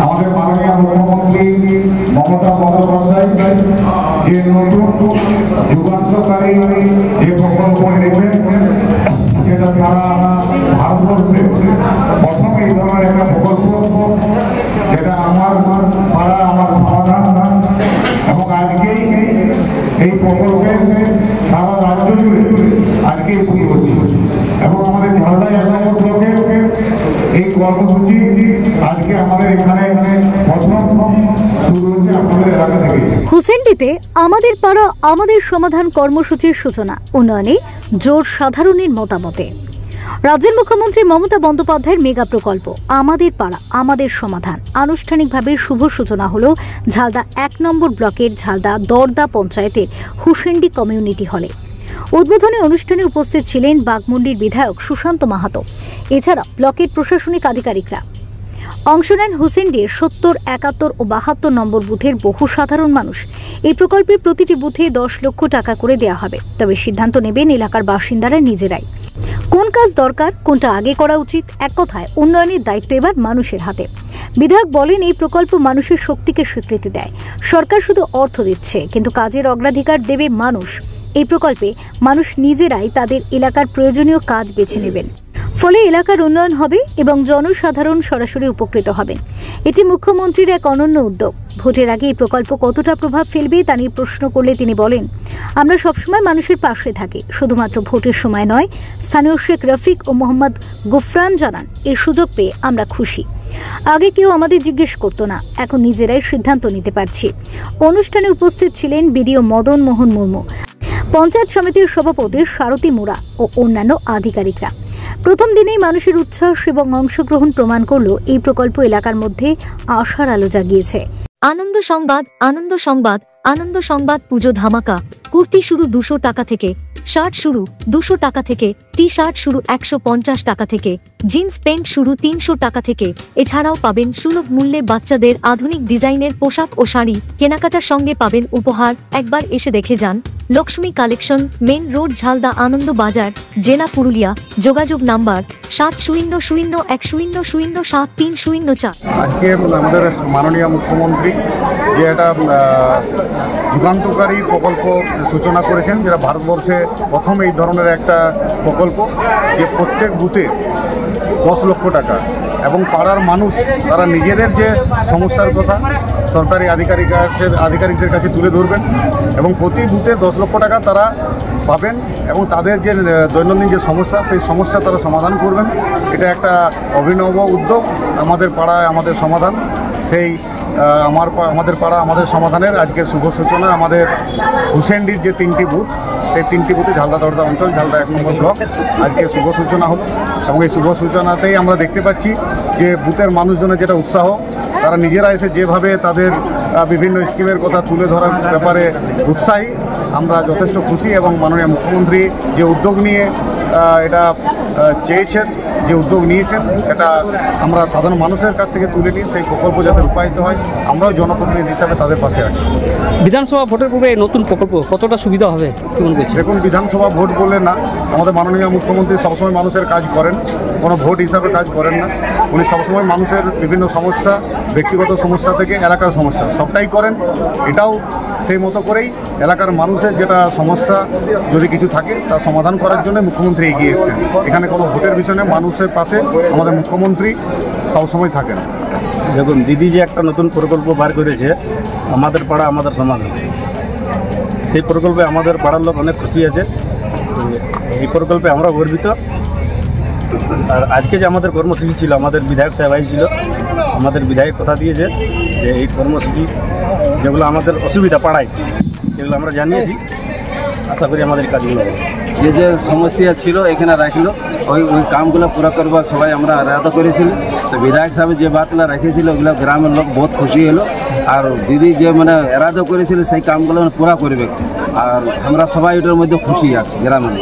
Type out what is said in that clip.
আমাদের মাননীয় মুখ্যমন্ত্রী মমতা বন্দ্যোপাধ্যায় যে নতুন যুগান্তকারী যে প্রকল্প এনেছেন, যেটা সারা ভারতবর্ষে প্রথম এই ধরনের একটা প্রকল্প, যেটা আমার পাড়া আমার সমাধান, এবং আজকেই এই প্রকল্পে সারা রাজ্য জুড়ে আজকেই শুরু হচ্ছে। এবং আমাদের ঝালদা 1 নম্বর ব্লকে এই কর্মসূচি আজকে আমাদের এখানে প্রথম শুরু হচ্ছে আপনাদের এলাকা থেকে। হুসেন্ডিতে আমাদের পাড়া আমাদের সমাধান কর্মসূচির সূচনা, উন্নয়নে জোর সাধারণের মতামতে। রাজ্যের মুখ্যমন্ত্রী মমতা বন্দ্যোপাধ্যায়ের মেগা প্রকল্প আমাদের পাড়া আমাদের সমাধান আনুষ্ঠানিকভাবে শুভ সূচনা হলো ঝালদা 1 নম্বর ব্লকের ঝালদা দরদা পঞ্চায়েতের হুসেন্ডি কমিউনিটি হলে। উদ্বোধনী অনুষ্ঠানে উপস্থিত ছিলেন বাগমুন্ডির বিধায়ক সুশান্ত মাহাতো, এছাড়া ব্লকের প্রশাসনিক আধিকারিকরা। অংশ নেন হুসেন্ডির 70, 71 ও 72 নম্বর বুথের বহু সাধারণ মানুষ। এই প্রকল্পের প্রতিটি বুথে 10 লক্ষ টাকা করে দেওয়া হবে, তবে সিদ্ধান্ত নেবেন এলাকার বাসিন্দারা নিজেরাই। কোন কাজ দরকার, কোনটা আগে করা উচিত, এক কথায় উন্নয়নের দায়িত্ব এবার মানুষের হাতে। বিধায়ক বলেন, এই প্রকল্প মানুষের শক্তিকে স্বীকৃতি দেয়। সরকার শুধু অর্থ দিচ্ছে, কিন্তু কাজের অগ্রাধিকার দেবে মানুষ। এই প্রকল্পে মানুষ নিজেরাই তাদের এলাকার প্রয়োজনীয় কাজ বেছে নেবেন, ফলে এলাকার উন্নয়ন হবে এবং জনসাধারণ সরাসরি উপকৃত হবেন। এটি মুখ্যমন্ত্রীর এক অনন্য উদ্যোগ। ভোটের আগে এই প্রকল্প কতটা প্রভাব ফেলবে তা নিয়ে প্রশ্ন করলে তিনি বলেন, আমরা সবসময় মানুষের পাশে থাকি, শুধুমাত্র ভোটের সময় নয়। স্থানীয় শেখ রফিক ও মোহাম্মদ গুফরান জানান, এর সুযোগ পেয়ে আমরা খুশি। আগে কেউ আমাদের জিজ্ঞেস করতো না, এখন নিজেরাই সিদ্ধান্ত নিতে পারছি। অনুষ্ঠানে উপস্থিত ছিলেন বিডিও মদন মোহন মুর্মু, পঞ্চায়েত সমিতির সভাপতি সারথী মুরা ও অন্যান্য আধিকারিকরা। প্রথম দিনেই মানুষের উচ্ছ্বাস এবং অংশগ্রহণ প্রমাণ করল এই প্রকল্প এলাকার মধ্যে আশার আলো জাগিয়েছে। আনন্দ সংবাদ, আনন্দ সংবাদ, আনন্দ সংবাদ। পুজো ধামাকা। কুর্তি শুরু 200 টাকা থেকে, শার্ট শুরু 200 টাকা থেকে, টি শার্ট শুরু 150 টাকা থেকে, জিন্স প্যান্ট শুরু 300 টাকা থেকে। এছাড়াও পাবেন সুলভ মূল্যে বাচ্চাদের আধুনিক ডিজাইনের পোশাক ও শাড়ি। কেনাকাটার সঙ্গে পাবেন উপহার। একবার এসে দেখে যান। Lakshmi collection, main road, Jhalda, Anand Bazar, জেলা পুরুলিয়া। যোগাযোগ নাম্বার 7001007304। আজকে আমাদের মাননীয় মুখ্যমন্ত্রী যে একটা যুগান্তকারী প্রকল্প সূচনা করেছেন, যেটা ভারতবর্ষে প্রথম এই ধরনের একটা প্রকল্প, যে প্রত্যেক বুথে 10 লক্ষ টাকা, এবং পাড়ার মানুষ তারা নিজেদের যে সমস্যার কথা সরকারি আধিকারিকদের কাছে তুলে ধরবেন, এবং প্রতি বুথে 10 লক্ষ টাকা তারা পাবেন, এবং তাদের যে দৈনন্দিন যে সমস্যা সেই সমস্যা তারা সমাধান করবেন। এটা একটা অভিনব উদ্যোগ, আমাদের পাড়ায় আমাদের সমাধান। সেই আমাদের পাড়া আমাদের সমাধানের আজকে শুভ সূচনা আমাদের হুসেন্ডির যে 3টি বুথ, সেই 3টি বুথে ঝালদা দরদা অঞ্চল, ঝালদা 1 নম্বর ব্লক আজকে শুভ সূচনা হলো। এবং এই শুভ সূচনাতেই আমরা দেখতে পাচ্ছি যে বুথের মানুষজনের যেটা উৎসাহ, তারা নিজেরা এসে যেভাবে তাদের বিভিন্ন স্কিমের কথা তুলে ধরার ব্যাপারে উৎসাহী, আমরা যথেষ্ট খুশি। এবং মাননীয় মুখ্যমন্ত্রী যে উদ্যোগ নিয়ে এটা চেয়েছেন, যে উদ্যোগ নিয়েছেন, সেটা আমরা সাধারণ মানুষের কাছ থেকে তুলে নিয়ে সেই প্রকল্প যাতে রূপায়িত হয়, আমরাও জনপ্রতিনিধি হিসাবে তাদের পাশে আছি। বিধানসভা ভোটের পূর্বে এই নতুন প্রকল্প কতটা সুবিধা হবে কি মনে করছেন? দেখুন, বিধানসভা ভোট বলে না, আমাদের মাননীয় মুখ্যমন্ত্রী সবসময় মানুষের কাজ করেন, কোনো ভোট হিসাবে কাজ করেন না। উনি সবসময় মানুষের বিভিন্ন সমস্যা, ব্যক্তিগত সমস্যা থেকে এলাকার সমস্যা সবটাই করেন। এটাও সেই মতো করেই এলাকার মানুষের যেটা সমস্যা যদি কিছু থাকে তা সমাধান করার জন্য মুখ্যমন্ত্রী এগিয়ে এসেছেন। এখানে কোনো ভোটের বিষয় নেই, মানুষের পাশে আমাদের মুখ্যমন্ত্রী সবসময় থাকেন। দেখুন, দিদি যে একটা নতুন প্রকল্প বার করেছে, আমাদের পাড়া আমাদের সমাধান, সেই প্রকল্পে আমাদের পাড়ার লোক অনেক খুশি আছে। এই প্রকল্পে আমরা গর্বিত। আর আজকে যে আমাদের কর্মসূচি ছিল, আমাদের বিধায়ক সাহেব ছিল, আমাদের বিধায়ক কথা দিয়েছে যে এই কর্মসূচি যেগুলো আমাদের অসুবিধা পাড়ায় সেগুলো আমরা জানিয়েছি। আশা করি আমাদের কাজগুলো হবে। যে সমস্যা ছিল এখানে রাখলো, ওই কামগুলো পুরা করবার সবাই আমরা আরাধা করেছিল। তো বিধায়ক সাহেব যে বাতগুলো রেখেছিল ওগুলো গ্রামের লোক বহুত খুশি হলো। আর দিদি যে আরাধা করেছিল সেই কামগুলো পুরা করবে, আর আমরা সবাই ওটার মধ্যে খুশি আছি গ্রামের।